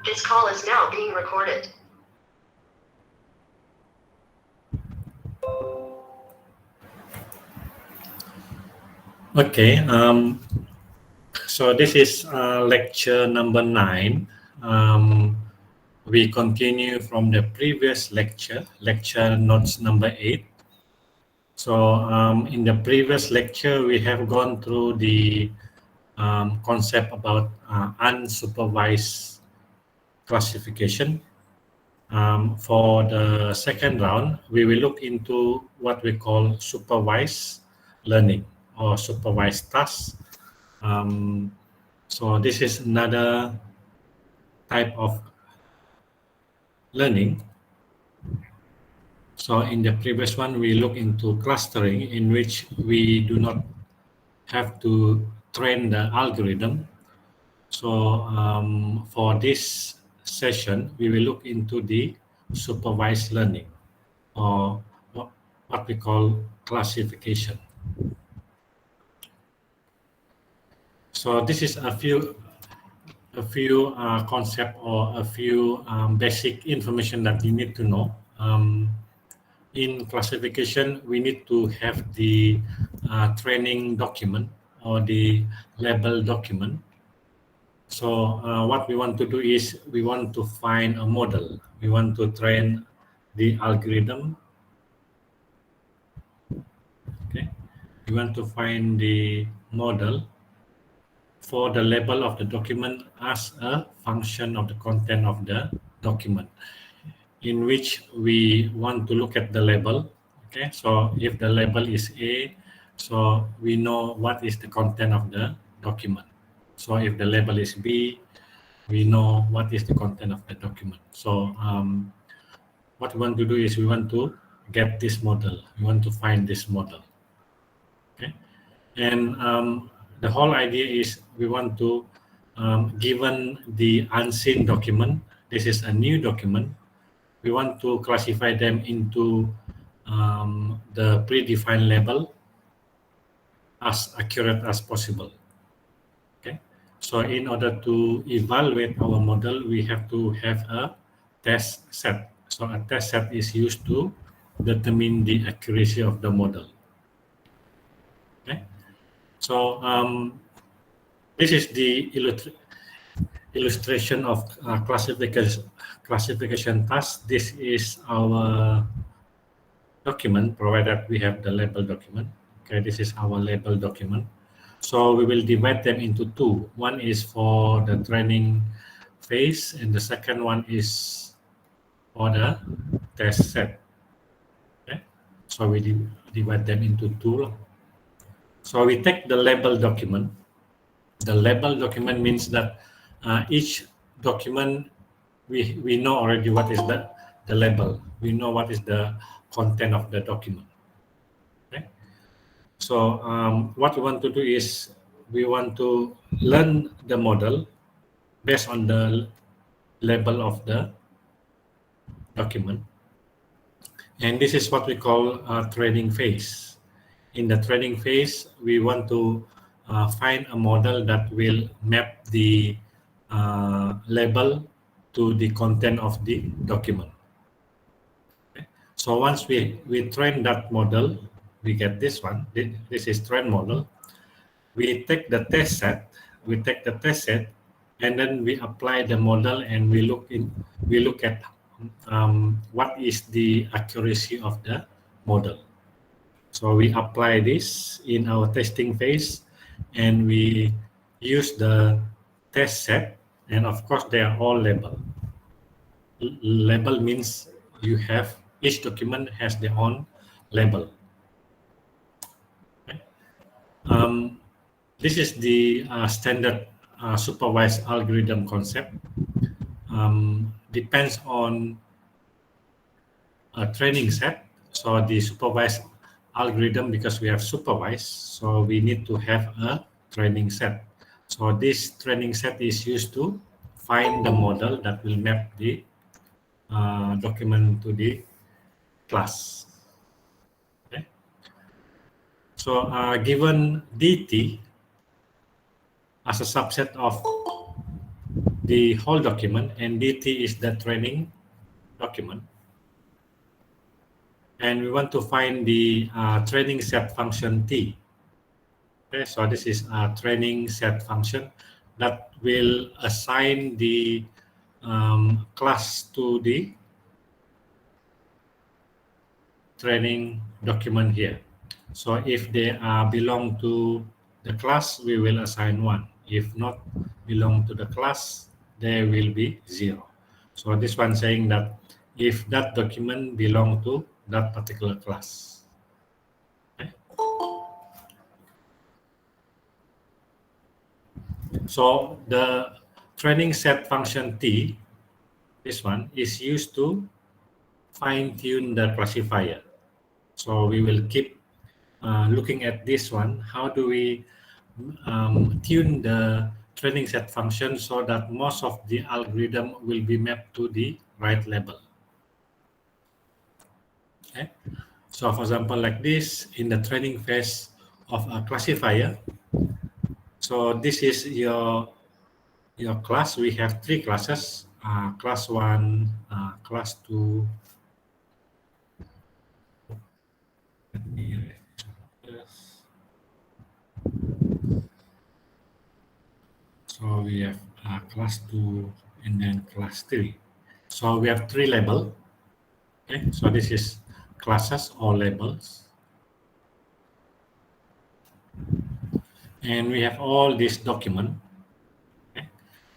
This call is now being recorded. Okay, so this is lecture number 9. We continue from the previous lecture notes number 8. So in the previous lecture, we have gone through the concept about unsupervised classification. For the second round, we will look into what we call supervised learning or supervised tasks. So this is another type of learning. So in the previous one, we look into clustering, in which we do not have to train the algorithm. So for this session, we will look into the supervised learning, or what we call classification. So this is a few concept or a few basic information that you need to know. In classification, we need to have the training document or the label document. So what we want to do is we want to find a model. We want to train the algorithm. Okay, we want to find the model for the label of the document as a function of the content of the document, in which we want to look at the label. Okay, so if the label is A, so we know what is the content of the document. So if the label is B, we know what is the content of the document. So what we want to do is we want to get this model. We want to find this model. Okay, and the whole idea is we want to, given the unseen document, this is a new document, we want to classify them into the predefined label as accurate as possible. Okay, so in order to evaluate our model, we have to have a test set. So a test set is used to determine the accuracy of the model. Okay, so this is the illustration of classification task. This is our document, provided we have the label document. Okay, this is our label document. So we will divide them into two. One is for the training phase, and the second one is for the test set. Okay, so we divide them into two. So we take the label document. The label document means that each document, we know already what is the label. We know what is the content of the document. Okay? So what we want to do is we want to learn the model based on the label of the document. And this is what we call training phase. In the training phase, we want to find a model that will map the label to the content of the document. Okay? So once we train that model, we get this one. This is train model. We take the test set. And then we apply the model, and we look at what is the accuracy of the model. So we apply this in our testing phase, and we use the test set, and of course they are all labeled. Label means each document has their own label. Okay. This is the standard supervised algorithm concept. Depends on a training set. So the supervised algorithm, because we have supervised, so we need to have a training set. So this training set is used to find the model that will map the document to the class. Okay. So given dt as a subset of the whole document, and dt is the training document. And we want to find the training set function t. Okay, so this is a training set function that will assign the class to the training document here. So if they belong to the class, we will assign 1. If not belong to the class, they will be 0. So this one saying that if that document belong to that particular class. Okay. So the training set function t, this one, is used to fine-tune the classifier. So we will keep looking at this one. How do we tune the training set function so that most of the algorithm will be mapped to the right label? Okay. So for example, like this, in the training phase of a classifier, so this is your class. We have 3 classes, class 1, class 2. Let me erase this. So we have class 2 and then class 3. So we have 3 labels. Okay, so this is classes or labels. And we have all this document. Okay?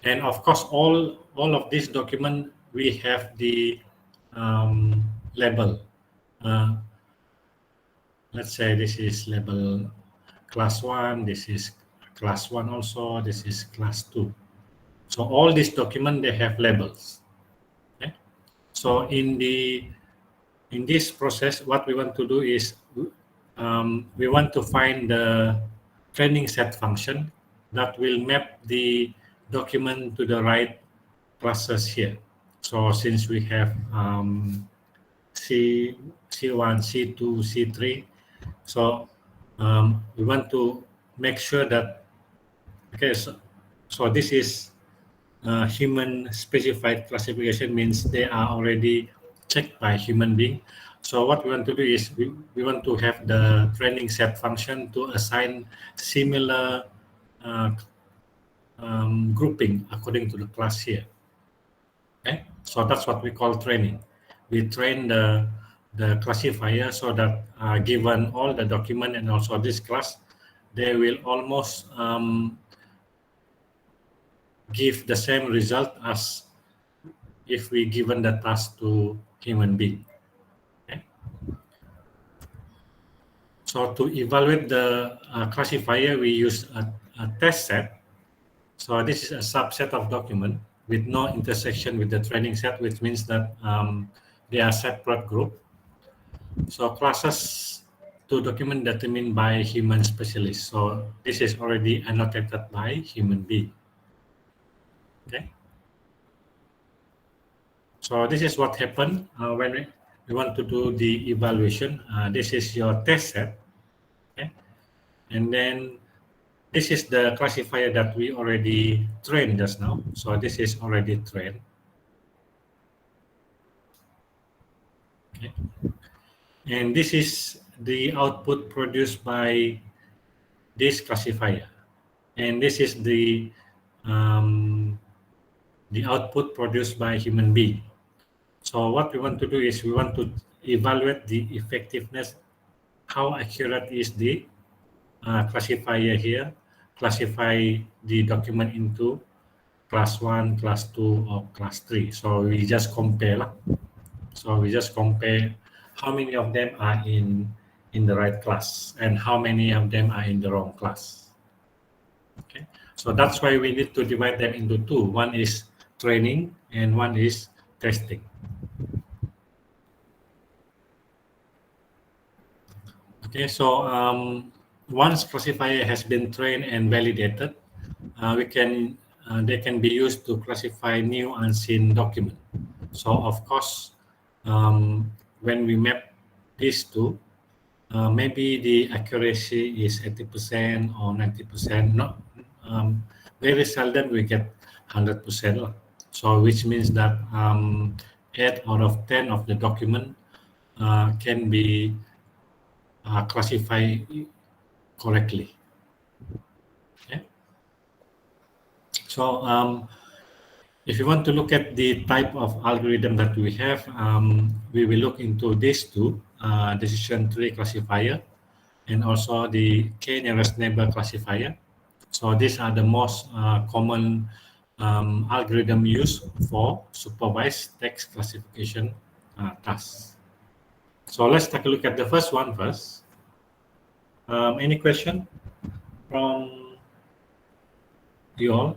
And of course, all of this document, we have the label. Let's say this is label class 1, this is class 1 also, this is class 2. So all these documents, they have labels. Okay? So in this process, what we want to do is we want to find the training set function that will map the document to the right classes here. So since we have C1, C2, C3, so we want to make sure that, okay, so this is human specified classification, means they are already checked by human being. So what we want to do is we want to have the training set function to assign similar grouping according to the class here. Okay, so that's what we call training. We train the classifier so that given all the document and also this class, they will almost give the same result as if we given the task to human being. Okay. So to evaluate the classifier, we use a test set. So this is a subset of document with no intersection with the training set, which means that they are separate group. So classes to document determined by human specialist. So this is already annotated by human being. Okay. So this is what happened when we want to do the evaluation. This is your test set. Okay. And then this is the classifier that we already trained just now. So this is already trained. Okay. And this is the output produced by this classifier. And this is the output produced by human being. So what we want to do is we want to evaluate the effectiveness, how accurate is the classifier here, classify the document into class 1, class 2, or class 3. So we just compare. So we just compare how many of them are in the right class and how many of them are in the wrong class. Okay, so that's why we need to divide them into 2. One is training and one is testing. Okay, so once classifier has been trained and validated, they can be used to classify new unseen document. So of course, when we map these two, maybe the accuracy is 80% or 90%. Not very seldom we get 100% lah. So which means that 8 out of 10 of the document can be classified correctly. Okay. So if you want to look at the type of algorithm that we have, we will look into these two, decision tree classifier and also the k-nearest neighbor classifier. So these are the most common algorithm used for supervised text classification tasks. So let's take a look at the first one first. Any question from you all?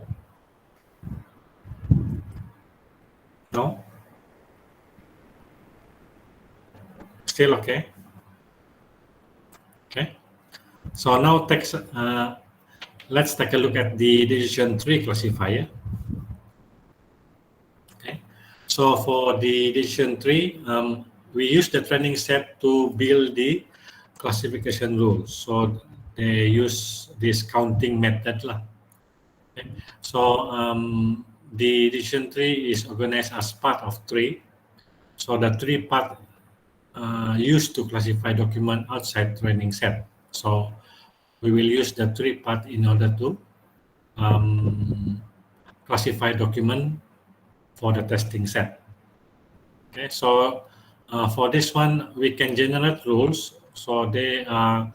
No? Still okay? Okay. So now let's take a look at the decision tree classifier. Okay. So for the decision tree, we use the training set to build the classification rules. So they use this counting method lah. Okay. So the decision tree is organized as part of tree. So the tree part used to classify document outside training set. So we will use the tree part in order to classify document for the testing set. Okay, so for this one, we can generate rules. So they are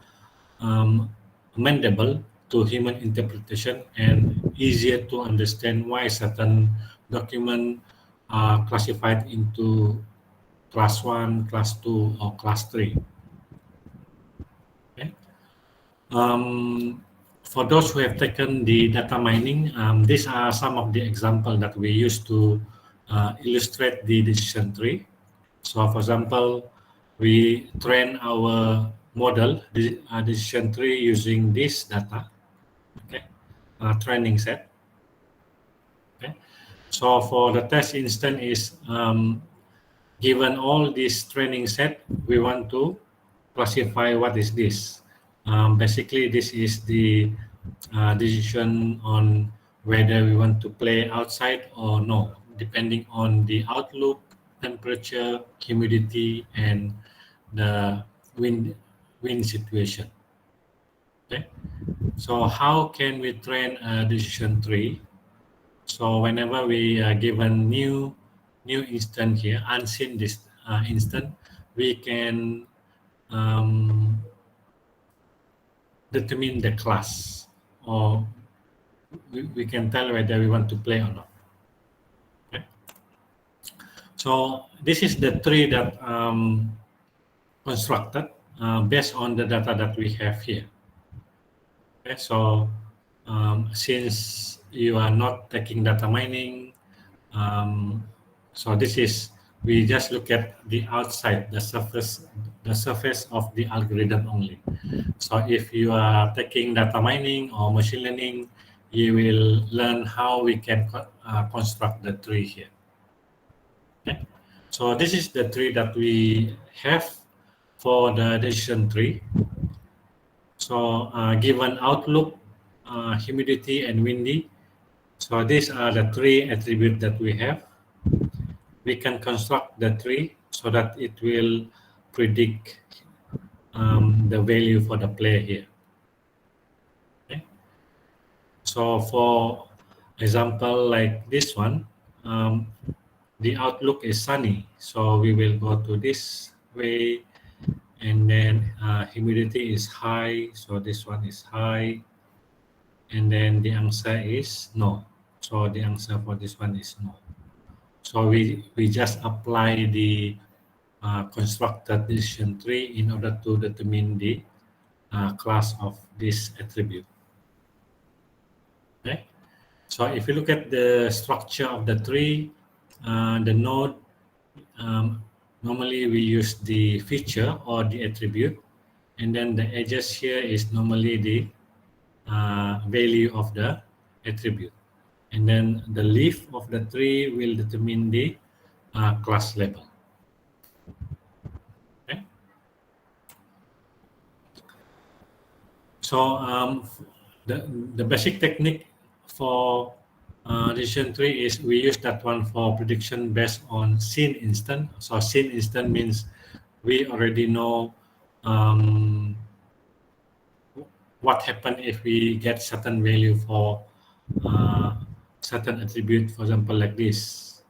amendable to human interpretation and easier to understand why certain document are classified into class 1, class 2, or class 3. Okay. For those who have taken the data mining, these are some of the examples that we use to illustrate the decision tree. So for example, we train our model, decision tree, using this data, okay, training set. Okay. So for the test instance is, given all this training set, we want to classify what is this. Basically, this is the decision on whether we want to play outside or no, depending on the outlook, temperature, humidity, and the wind situation. Okay. So how can we train a decision tree? So whenever we are given new instance here, unseen this instant, we can determine the class, or we can tell whether we want to play or not. Okay. So this is the tree that constructed based on the data that we have here. Okay. So since you are not taking data mining, so this is, we just look at the outside, the surface of the algorithm only. So if you are taking data mining or machine learning, you will learn how we can construct the tree here. Okay. So this is the tree that we have for the decision tree. So given outlook, humidity, and windy, so these are the three attributes that we have. We can construct the tree so that it will predict the value for the player here. Okay. So for example, like this one, the outlook is sunny. So we will go to this way, and then humidity is high. So this one is high. And then the answer is no. So the answer for this one is no. So we just apply the constructed decision tree in order to determine the class of this attribute. Okay. So if you look at the structure of the tree, the node, normally we use the feature or the attribute, and then the edges here is normally the value of the attribute. And then the leaf of the tree will determine the class label. Okay. So the basic technique for Decision tree is we use that one for prediction based on scene instant. So scene instant means we already know what happen if we get certain value for uh, certain attribute, for example, like this.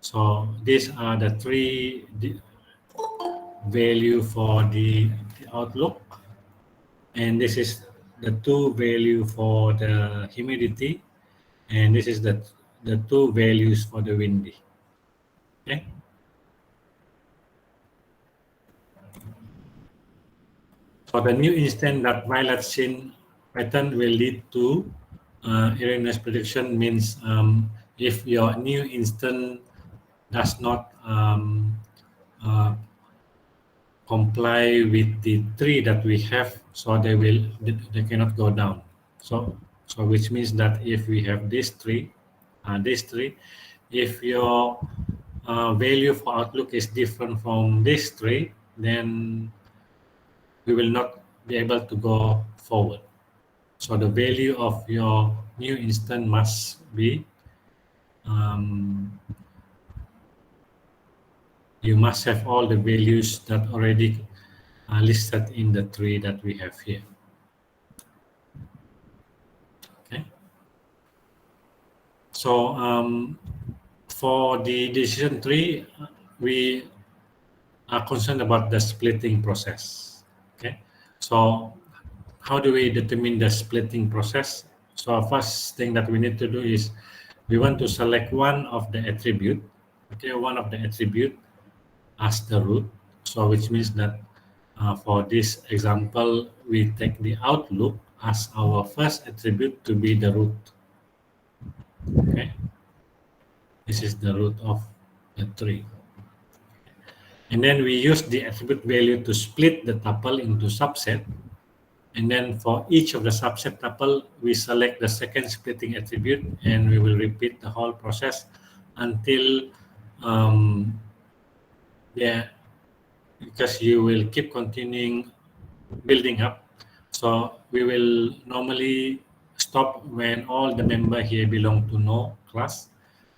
So these are the three value for the outlook, and this is the two value for the humidity, and this is the two values for the windy. Okay. So the new instant that violet scene pattern will lead to erroneous prediction means if your new instant does not uh, comply with the tree that we have, so they cannot go down. So which means that if we have this tree, if your value for outlook is different from this tree, then we will not be able to go forward. So the value of your new instant must be um, you must have all the values that already listed in the tree that we have here. Okay. So for the decision tree, we are concerned about the splitting process. Okay. So how do we determine the splitting process? So first thing that we need to do is we want to select one of the attribute. Okay, one of the attribute as the root. So which means that for this example, we take the outlook as our first attribute to be the root. Okay, this is the root of the tree. And then we use the attribute value to split the tuple into subset. And then for each of the subset tuple, we select the second splitting attribute, and we will repeat the whole process until yeah, because you will keep continuing building up. So we will normally stop when all the member here belong to no class,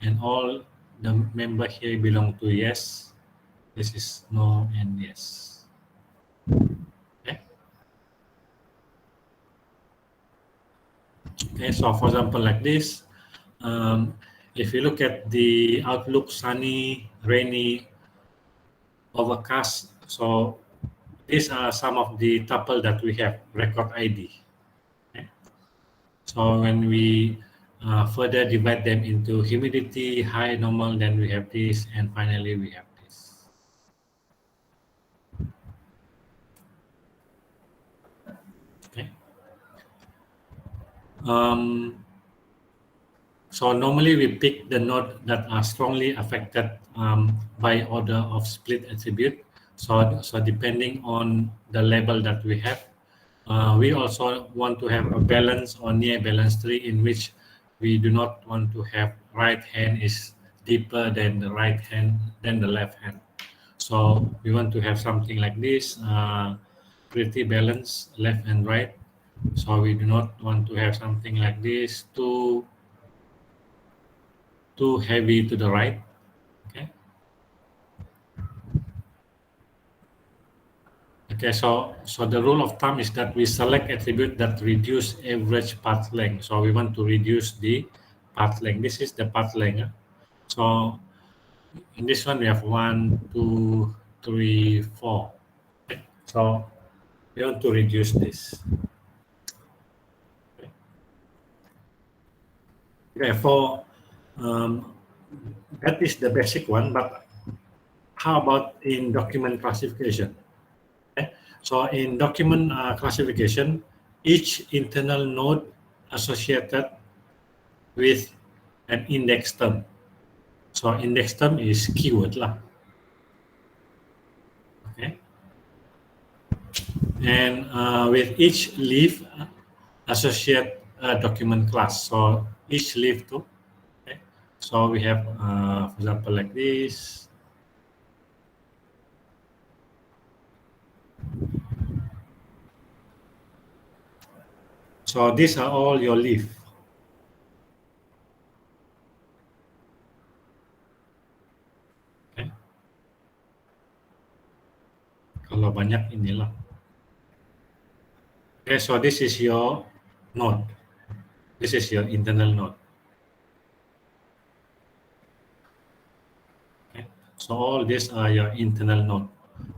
and all the member here belong to yes. This is no and yes. Okay. Okay. So for example, like this, if you look at the outlook, sunny, rainy, overcast. So these are some of the tuple that we have record ID. Okay. So when we further divide them into humidity, high, normal, then we have this, and finally we have this. Okay. So normally we pick the node that are strongly affected by order of split attribute. So depending on the label that we have, we also want to have a balance or near balance tree in which we do not want to have right hand is deeper than the right hand than the left hand. So we want to have something like this, pretty balanced left and right. So we do not want to have something like this too heavy to the right. Okay. Okay, so the rule of thumb is that we select attribute that reduce average path length. So we want to reduce the path length. This is the path length. So in this one we have 1, 2, 3, 4. Okay. So we want to reduce this. Okay, okay, for that is the basic one, but how about in document classification? Okay. So in document classification, each internal node associated with an index term. So index term is keyword lah. Okay. And with each leaf associate document class. So each leaf too. Okay. So we have, for example, like this. So these are all your leaf. Kalau banyak inilah. Okay, so this is your node. This is your internal node. Okay, so all these are your internal node.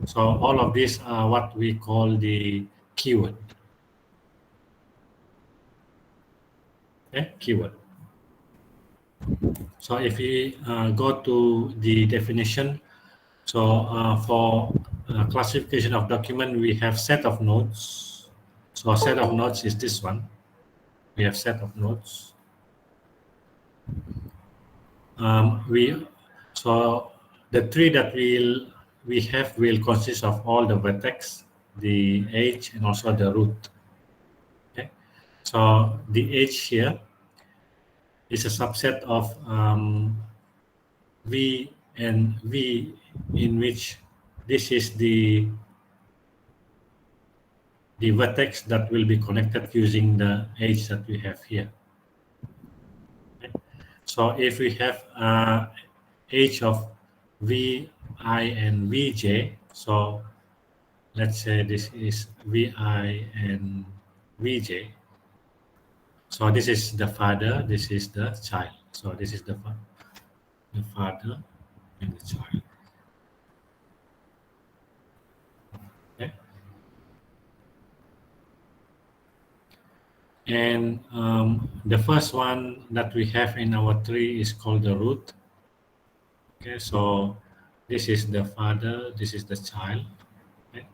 So all of these are what we call the keyword. Okay, keyword. So if we go to the definition, so for classification of document, we have set of nodes. So a set of nodes is this one. We have set of nodes. So the tree that we have will consist of all the vertex, the edge, and also the root. Okay, so the edge here is a subset of V and V, in which this is the vertex that will be connected using the edge that we have here. Okay. So if we have edge of Vi and Vj, so let's say this is Vi and Vj. So this is the father, this is the child. So this is the father and the child. Okay. And the first one that we have in our tree is called the root. Okay, so this is the father, this is the child. Okay.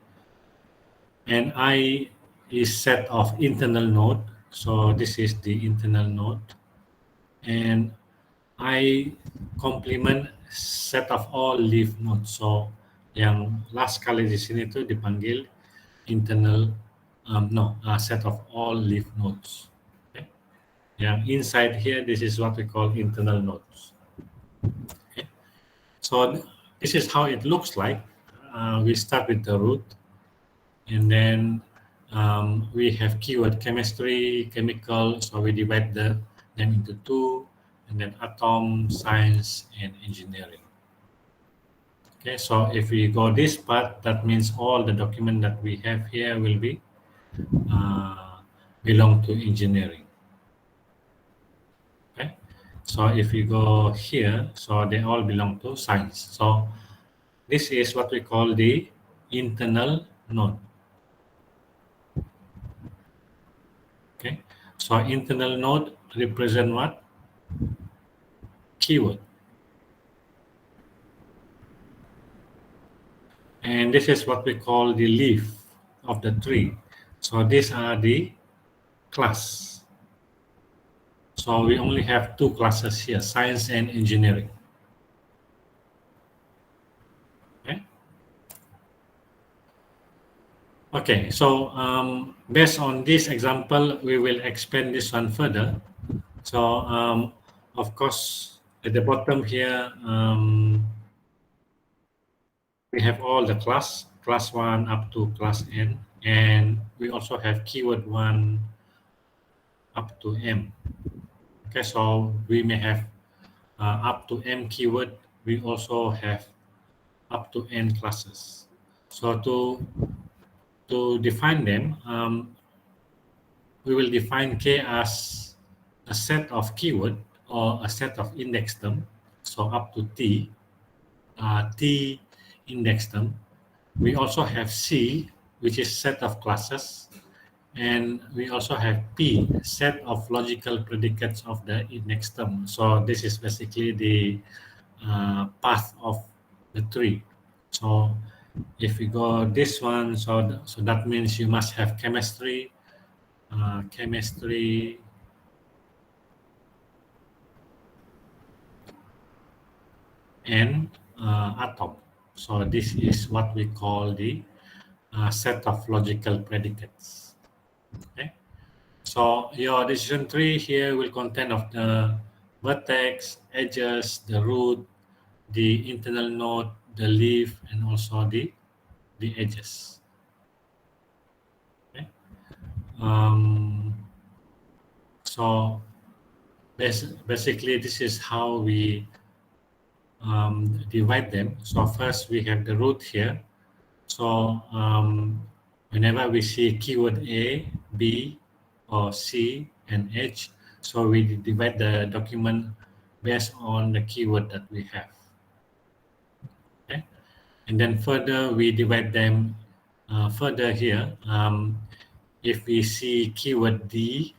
And I is set of internal node. So this is the internal node. And I complement set of all leaf nodes. So yang last kali di sini itu dipanggil internal set of all leaf nodes. Okay. Yang inside here, this is what we call internal nodes. Okay. So this is how it looks like. We start with the root, and then we have keyword chemistry, chemical. So we divide them into two, and then atom, science, and engineering. Okay, so if we go this part, that means all the document that we have here will be belong to engineering. Okay, so if we go here, so they all belong to science. So this is what we call the internal node. Okay, so internal node represent what? Keyword. And this is what we call the leaf of the tree. So these are the class. So we only have two classes here, science and engineering. Okay. Okay, so based on this example, we will expand this one further. So of course, at the bottom here, we have all the class 1 up to class n, and we also have keyword 1 up to m. Okay, so we may have up to m keyword. We also have up to n classes. So to define them, we will define K as a set of keyword or a set of index term. So up to T, T index term. We also have C, which is set of classes, and we also have P, set of logical predicates of the index term. So this is basically the path of the tree. So if we go this one, so that means you must have chemistry, and atom. So this is what we call the set of logical predicates. Okay. So your decision tree here will contain of the vertex, edges, the root, the internal node, the leaf, and also the edges. Okay. So basically, this is how we divide them. So first we have the root here. So whenever we see keyword A, B, or C, and H, so we divide the document based on the keyword that we have. Okay, and then further we divide them further here. If we see keyword D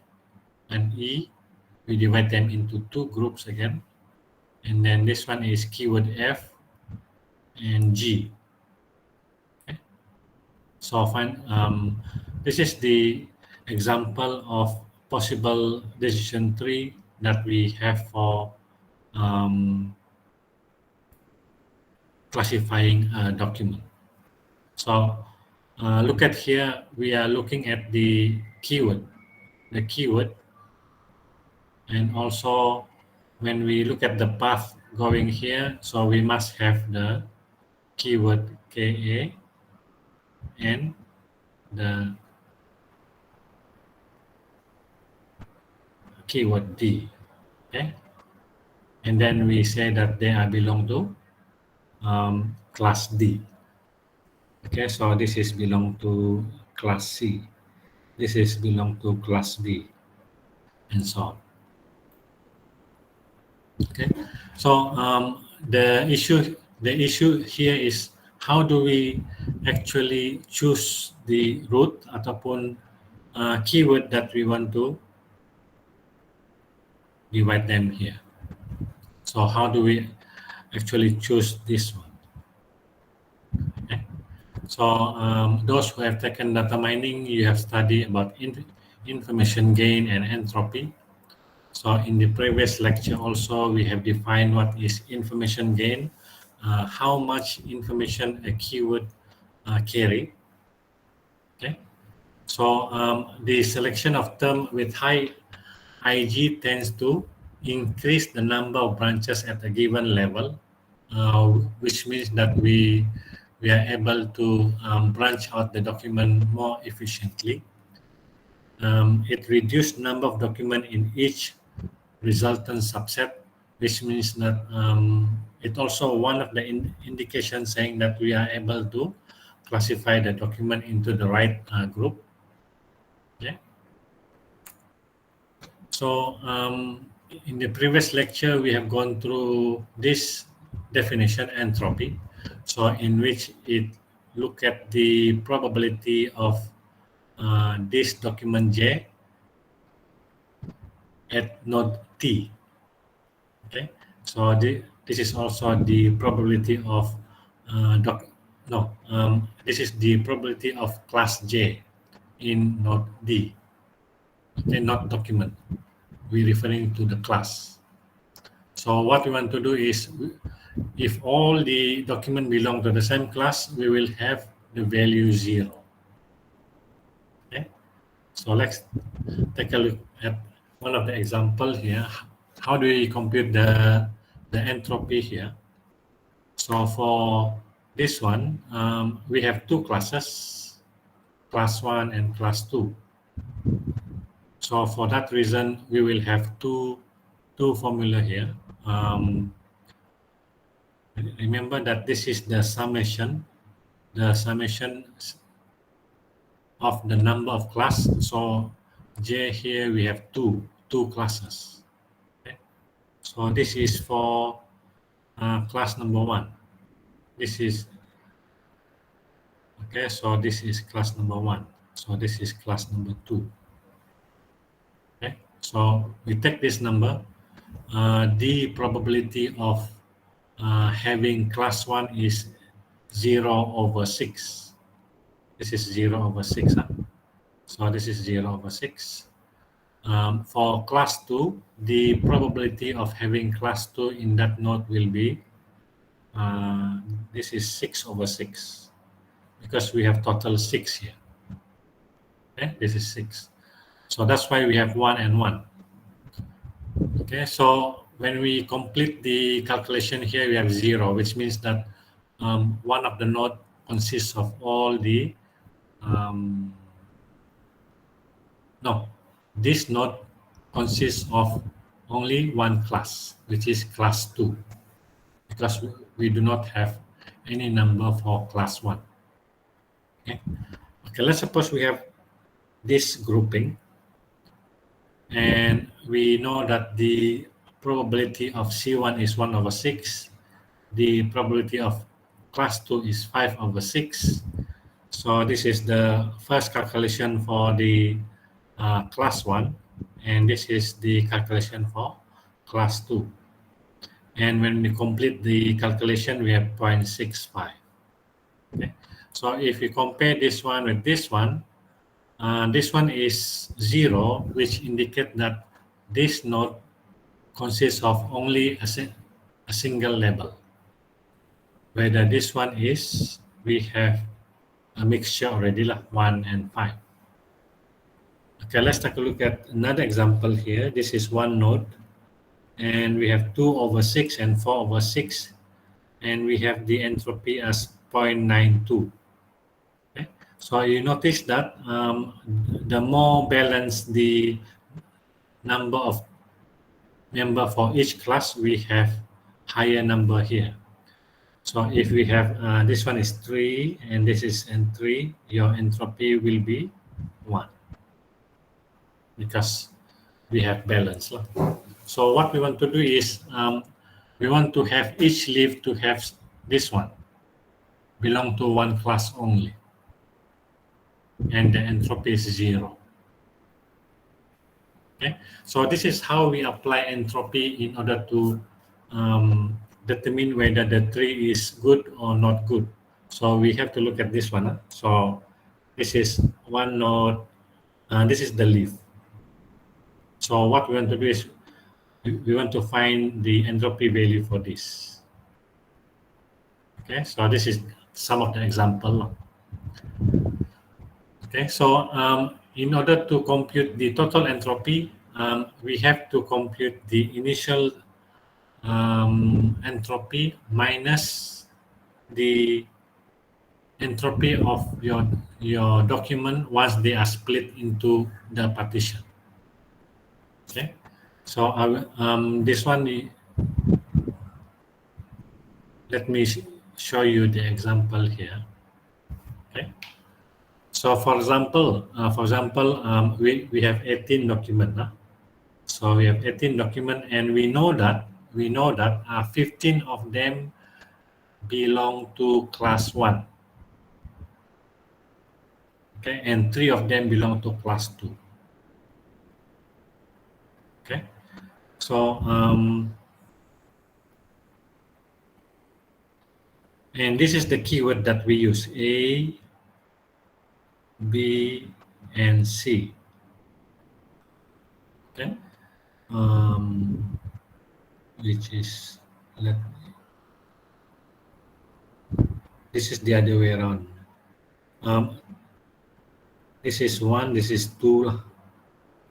and E, we divide them into two groups again. And then this one is keyword F and G. Okay. So this is the example of possible decision tree that we have for classifying a document. So look at here, we are looking at the keyword, and also when we look at the path going here, so we must have the keyword KA and the keyword D. Okay, and then we say that they are belong to class D. Okay, so this is belong to class C. This is belong to class B, and so on. Okay, so the issue here is how do we actually choose the root ataupun keyword that we want to divide them here. So how do we actually choose this one? Okay. So those who have taken data mining, you have studied about information gain and entropy. So in the previous lecture also, we have defined what is information gain, how much information a keyword carry. Okay. So the selection of term with high IG tends to increase the number of branches at a given level, which means that we are able to branch out the document more efficiently. It reduced number of document in each resultant subset, which means that it also one of the indications saying that we are able to classify the document into the right group. Yeah. So in the previous lecture, we have gone through this definition entropy. So in which it look at the probability of this document J at node T. Okay, so this is also the probability of this is the probability of class J in node D. Okay, not document. We're referring to the class. So what we want to do is, if all the document belong to the same class, we will have the value 0. Okay, so let's take a look at one of the example here. How do we compute the entropy here? So for this one, we have two classes, class 1 and class 2. So for that reason, we will have two formula here. Remember that this is the summation of the number of class. So J here we have two classes. Okay. So this is for class number 1. This is okay. So this is class number 1. So this is class number 2. Okay. So we take this number. The probability of having class 1 is 0/6. This is 0/6. Huh? So this is 0/6. For class 2, the probability of having class 2 in that node will be, this is 6/6, because we have total 6 here. Okay, this is 6. So that's why we have 1 and 1. Okay, so when we complete the calculation here, we have 0, which means that one of the node consists of all the this node consists of only one class, which is class 2, because we do not have any number for class 1. Okay, let's suppose we have this grouping, and we know that the probability of C1 is 1 over 6. The probability of class 2 is 5 over 6. So this is the first calculation for the class 1, and this is the calculation for class 2. And when we complete the calculation, we have 0.65. Okay. So if we compare this one with this one is 0, which indicate that this node consists of only a single label. Whether this one is, we have a mixture already, 1 and 5. Okay, let's take a look at another example here. This is one node, and we have 2 over 6 and 4 over 6, and we have the entropy as 0.92. Okay? So you notice that the more balanced the number of member for each class, we have higher number here. So if we have this one is 3 and this is n3, your entropy will be 1 because we have balance. So what we want to do is we want to have each leaf to have this one belong to one class only, and the entropy is 0. Okay, so this is how we apply entropy in order to determine whether the tree is good or not good. So we have to look at this one. So this is one node, this is the leaf. So what we want to do is we want to find the entropy value for this. Okay, so this is some of the example. Okay, so in order to compute the total entropy, we have to compute the initial entropy minus the entropy of your document once they are split into the partition. Okay, so this one, let me show you the example here. Okay, so for example, we have 18 document. So we have 18 document, and we know that 15 of them belong to class 1. Okay, and 3 of them belong to class 2. Okay, so and this is the keyword that we use: A, B, and C. Okay, which is this is the other way around. This is 1, this is 2.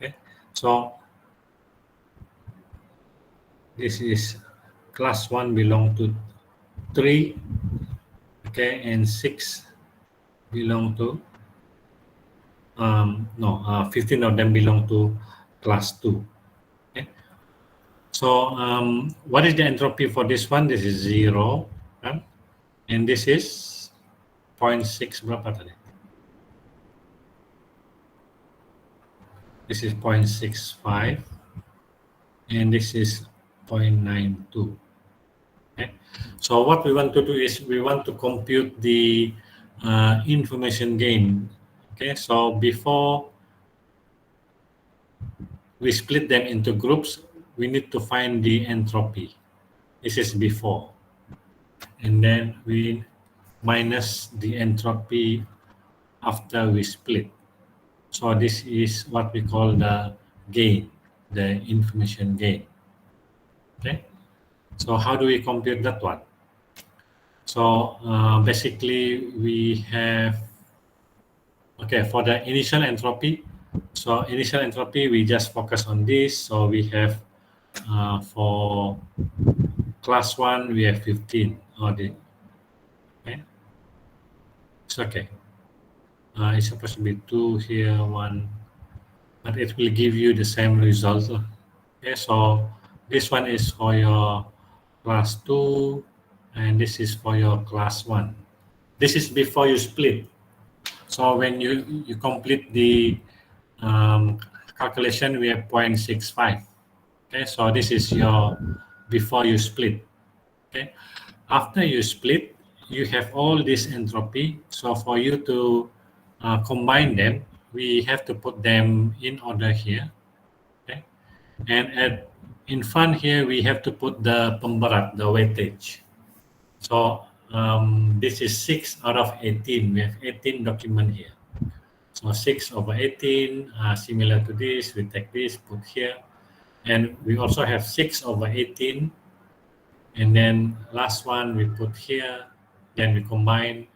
Okay, so this is class 1 belong to 3. Okay, and 6 belong to 15 of them belong to class 2. Okay, so what is the entropy for this one? This is 0, and this is 0.6 berapa tadi? This is 0.65, and this is 0.92. Okay, so what we want to do is we want to compute the information gain. Okay, so before we split them into groups, we need to find the entropy. This is before, and then we minus the entropy after we split. So this is what we call the gain, the information gain. Okay, so how do we compute that one? So basically we have, okay, for the initial entropy, so initial entropy we just focus on this. So we have for class 1 we have 15. Okay, it's okay. It's supposed to be 2 here, 1, but it will give you the same result. Okay, so this one is for your class 2, and this is for your class 1. This is before you split. So when you complete the calculation, we have 0.65. Okay, so this is your before you split. Okay, after you split, you have all this entropy. So for you to combine them, we have to put them in order here. Okay, and in front here we have to put the pemberat, the weightage. So this is 6 out of 18. We have 18 document here. So 6 over 18, similar to this, we take this, put here. And we also have 6 over 18. And then last one we put here, then we combine.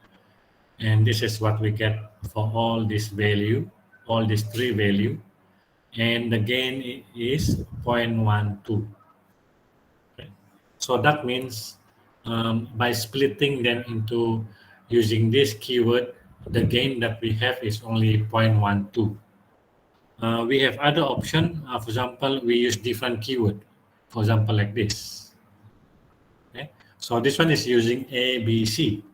And this is what we get for all this value, all these three value. And the gain is 0.12. Okay. So that means by splitting them into using this keyword, the gain that we have is only 0.12. We have other option. For example, we use different keyword. For example, like this. Okay. So this one is using A, B, C.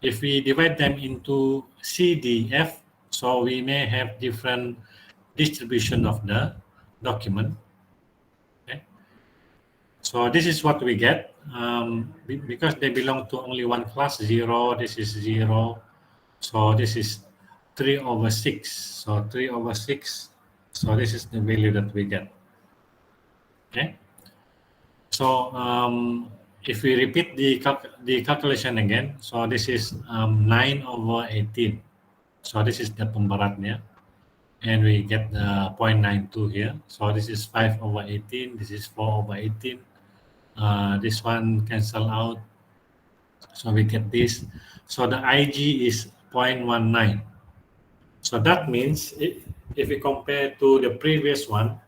If we divide them into C, D, F, so we may have different distribution of the document. Okay. So this is what we get because they belong to only one class, 0, this is 0. So this is 3 over 6. So 3 over 6. So this is the value that we get. Okay. So if we repeat the calculation again, so this is 9 over 18. So this is the pemberatnya. And we get the 0.92 here. So this is 5 over 18. This is 4 over 18. This one cancel out. So we get this. So the IG is 0.19. So that means if we compare to the previous one,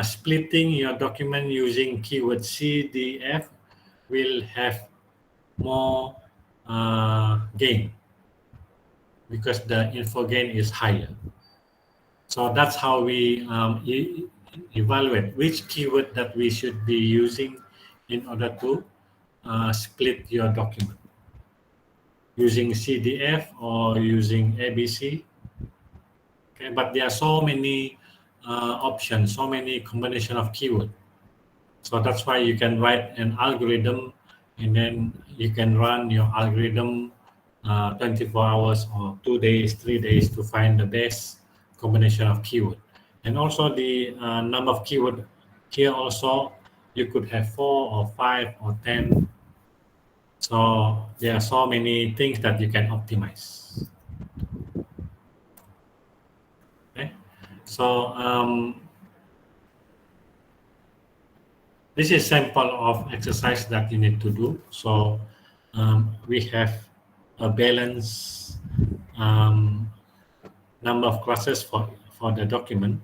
splitting your document using keyword CDF will have more gain because the info gain is higher. So that's how we evaluate which keyword that we should be using in order to split your document using CDF or using ABC. Okay, but there are so many options, so many combination of keyword. So that's why you can write an algorithm and then you can run your algorithm 24 hours or 2 days, 3 days to find the best combination of keyword. And also the number of keyword here also, you could have 4 or 5 or 10. So there are so many things that you can optimize. Okay. So this is sample of exercise that you need to do. So we have a balance number of classes for the document.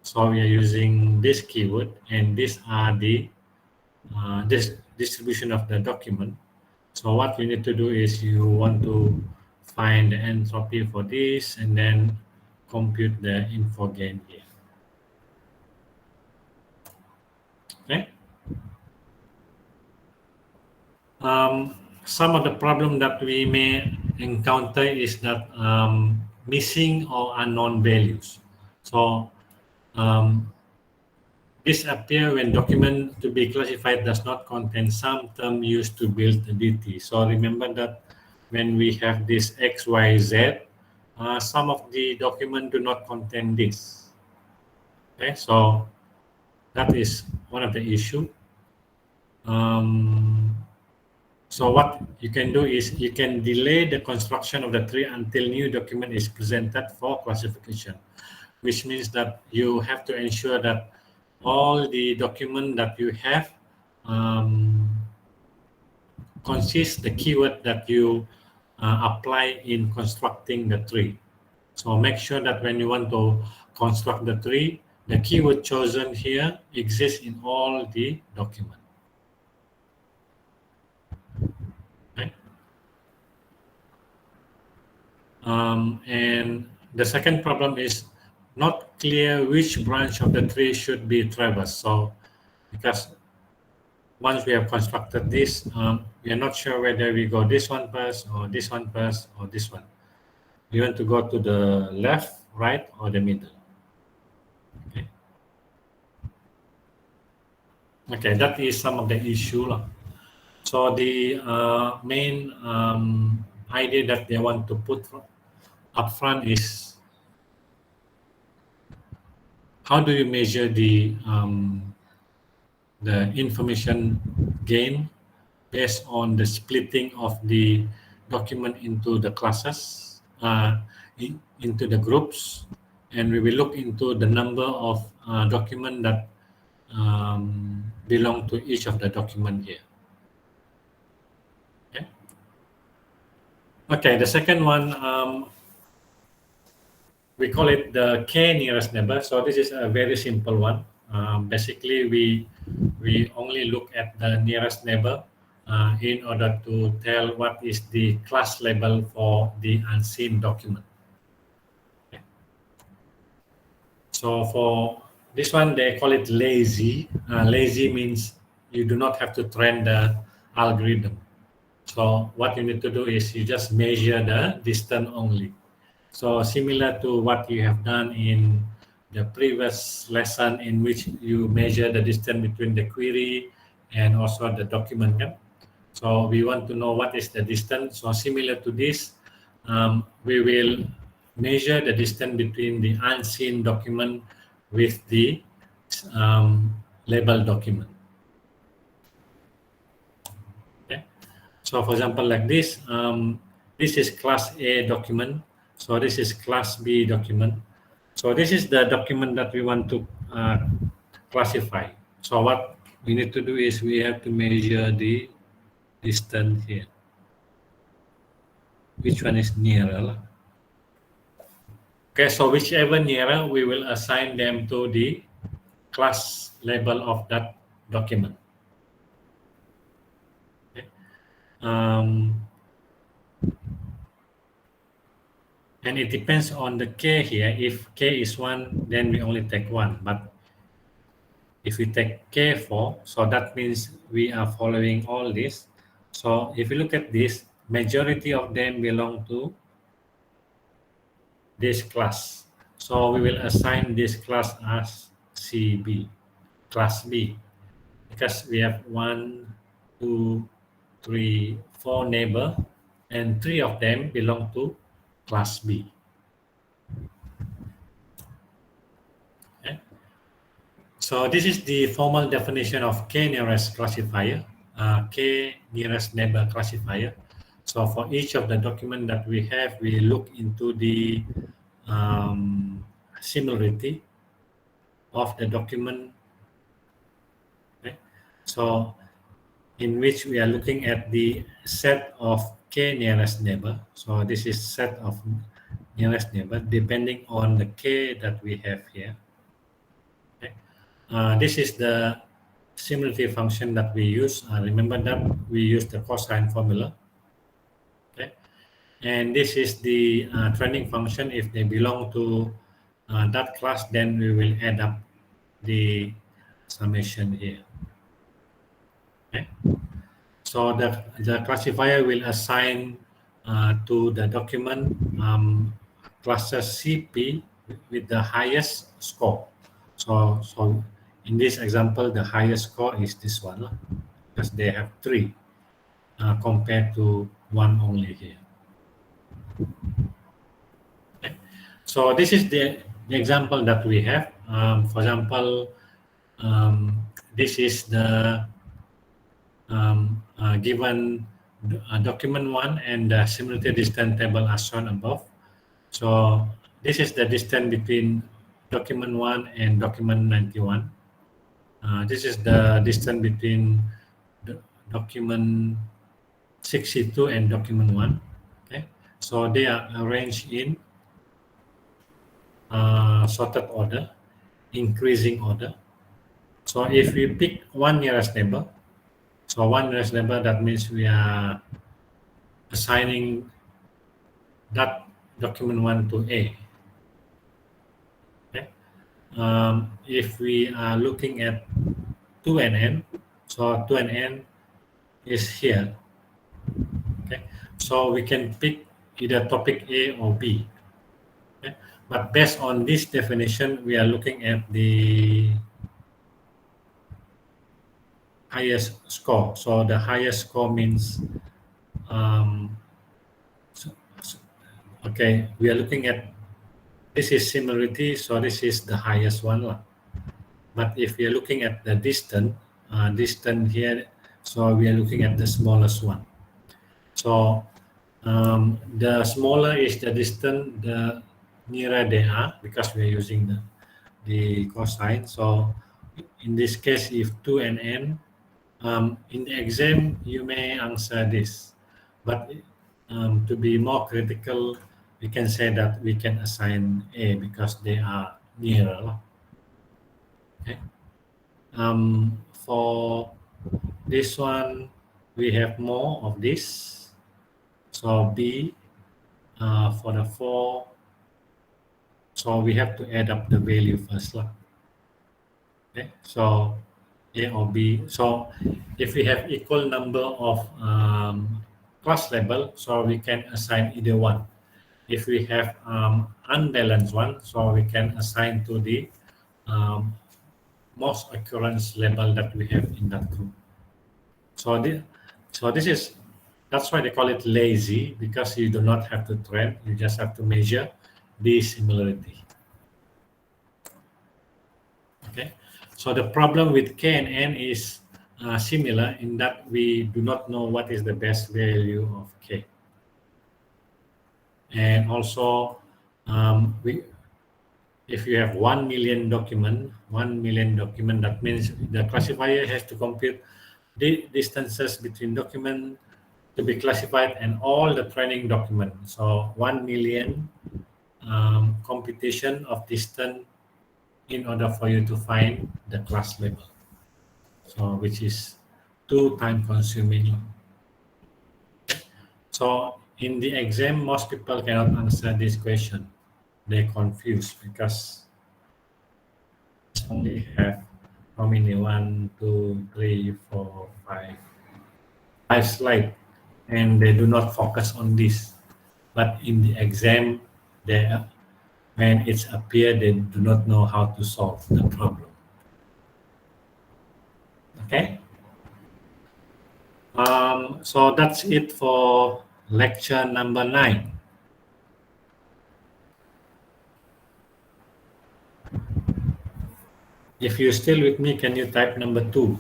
So we are using this keyword, and these are the this distribution of the document. So what you need to do is you want to find the entropy for this and then compute the info gain here. Okay. Some of the problem that we may encounter is that missing or unknown values. So this appear when document to be classified does not contain some term used to build the DT. So remember that when we have this X, Y, Z, some of the document do not contain this. Okay, so that is one of the issue. So what you can do is you can delay the construction of the tree until new document is presented for classification, which means that you have to ensure that all the document that you have consists the keyword that you apply in constructing the tree. So make sure that when you want to construct the tree, the keyword chosen here exists in all the document. Okay. And the second problem is not clear which branch of the tree should be traversed. So because once we have constructed this, we are not sure whether we go this one first or this one first or this one. You want to go to the left, right, or the middle? Okay. Okay, that is some of the issue lah. So the main idea that they want to put up front is how do you measure the information gain based on the splitting of the document into the classes, into the groups, and we will look into the number of document that belong to each of the document here. Okay. Okay. The second one, we call it the k nearest neighbor. So this is a very simple one. Basically, we only look at the nearest neighbor in order to tell what is the class label for the unseen document. Okay. So for this one, they call it lazy. Lazy means you do not have to train the algorithm. So what you need to do is you just measure the distance only. So similar to what you have done in the previous lesson, in which you measure the distance between the query and also the document. Yeah? So we want to know what is the distance. So similar to this, we will measure the distance between the unseen document with the label document. Okay. So for example, like this, this is class A document. So this is class B document. So this is the document that we want to classify. So what we need to do is we have to measure the distance here. Which one is nearer? Okay, so whichever nearer, we will assign them to the class label of that document. Okay. And it depends on the k here. If k is 1, then we only take 1. But if we take k4, so that means we are following all this. So if you look at this, majority of them belong to this class. So we will assign this class as CB, class B, because we have 1, 2, 3, 4 neighbor, and 3 of them belong to class B. Okay. So this is the formal definition of k nearest classifier, k nearest neighbor classifier. So for each of the document that we have, we look into the similarity of the document. Okay. So in which we are looking at the set of k nearest neighbor. So this is set of nearest neighbor depending on the k that we have here. Okay. This is the similarity function that we use. Remember that we use the cosine formula. Okay. And this is the training function. If they belong to that class, then we will add up the summation here. Okay. So the classifier will assign to the document cluster CP with the highest score. So in this example, the highest score is this one, because they have 3 compared to 1 only here. Okay. So this is the example that we have. For example, this is the given document 1 and the similarity distance table as shown above. So this is the distance between document 1 and document 91. This is the distance between the document 62 and document 1. Okay, so they are arranged in sorted order, increasing order. So if we pick one nearest neighbor, so one nearest neighbor, that means we are assigning that document 1 to A. Okay. If we are looking at 2 and N, so 2 and N is here. Okay, so we can pick either topic A or B. Okay? But based on this definition, we are looking at the highest score. So the highest score means, so- so- okay, we are looking at, this is similarity, so this is the highest one lah. But if we are looking at the distance here, so we are looking at the smallest one. So the smaller is the distance, the nearer they are, because we are using the cosine. So in this case, if 2 and n, in the exam, you may answer this. But to be more critical, we can say that we can assign A because they are nearer. Okay. For this one, we have more of this. So B, for the 4, so we have to add up the value first lah. Okay, so A or B. So if we have equal number of class level, so we can assign either one. If we have unbalanced one, so we can assign to the most occurrence level that we have in that group. So this is, that's why they call it lazy, because you do not have to train, you just have to measure the similarity. Okay, so the problem with K and N is similar in that we do not know what is the best value of K. And also, if you have 1 million document, that means the classifier has to compute the distances between document to be classified and all the training document. So 1 million computation of distance in order for you to find the class level. So which is too time consuming. So in the exam, most people cannot answer this question. They're confused because only have how many? 1, 2, 3, 4, 5 slides, and they do not focus on this. But in the exam, they, when it's appear, they do not know how to solve the problem. Okay. So that's it for lecture number 9. If you're still with me, can you type number 2?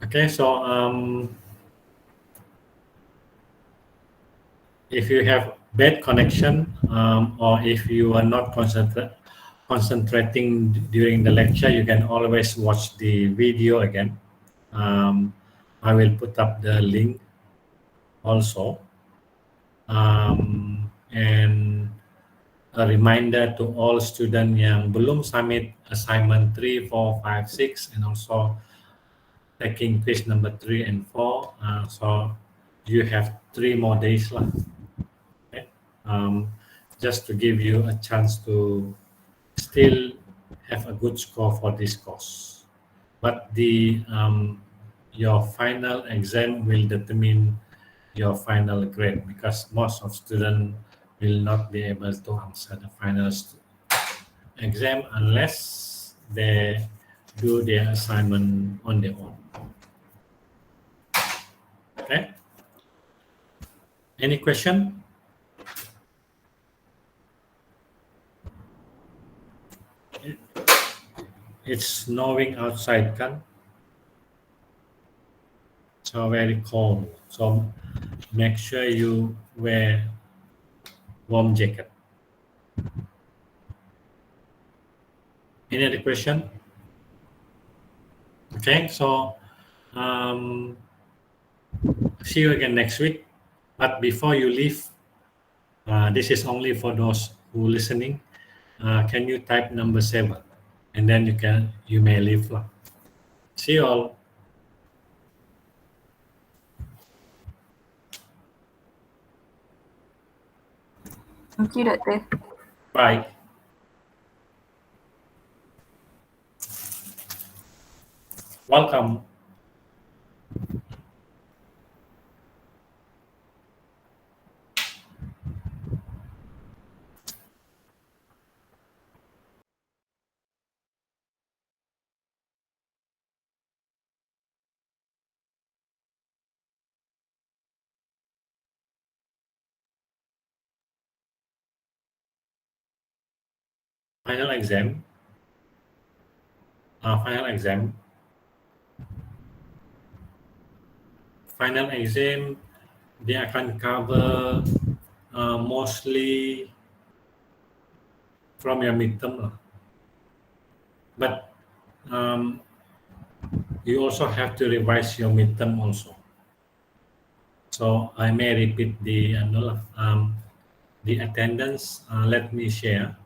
Okay, so if you have bad connection, or if you are not concentrating during the lecture, you can always watch the video again. I will put up the link also. And a reminder to all students yang belum submit assignment 3, 4, 5, 6, and also taking quiz number 3 and 4. So you have 3 more days left. Okay? Just to give you a chance to still have a good score for this course. But your final exam will determine your final grade, because most of students will not be able to answer the final exam unless they do their assignment on their own. Okay? Any question? It's snowing outside, kan? So very cold. So make sure you wear warm jacket. Any other question? Okay, so see you again next week. But before you leave, this is only for those who listening. Can you type number 7, and then you may leave. See you all. Thank you, Doctor. Bye. Welcome. Final exam. Final exam. Final exam. Dia akan cover mostly from your midterm lah. But um, you also have to revise your midterm also. So I may repeat the attendance. Let me share.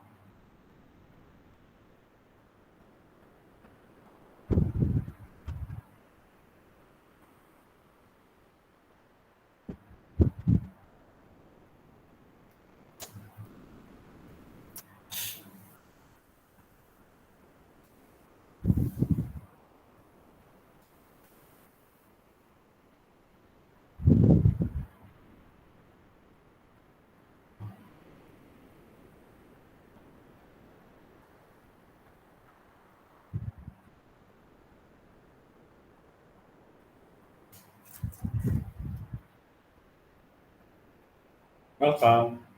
Welcome.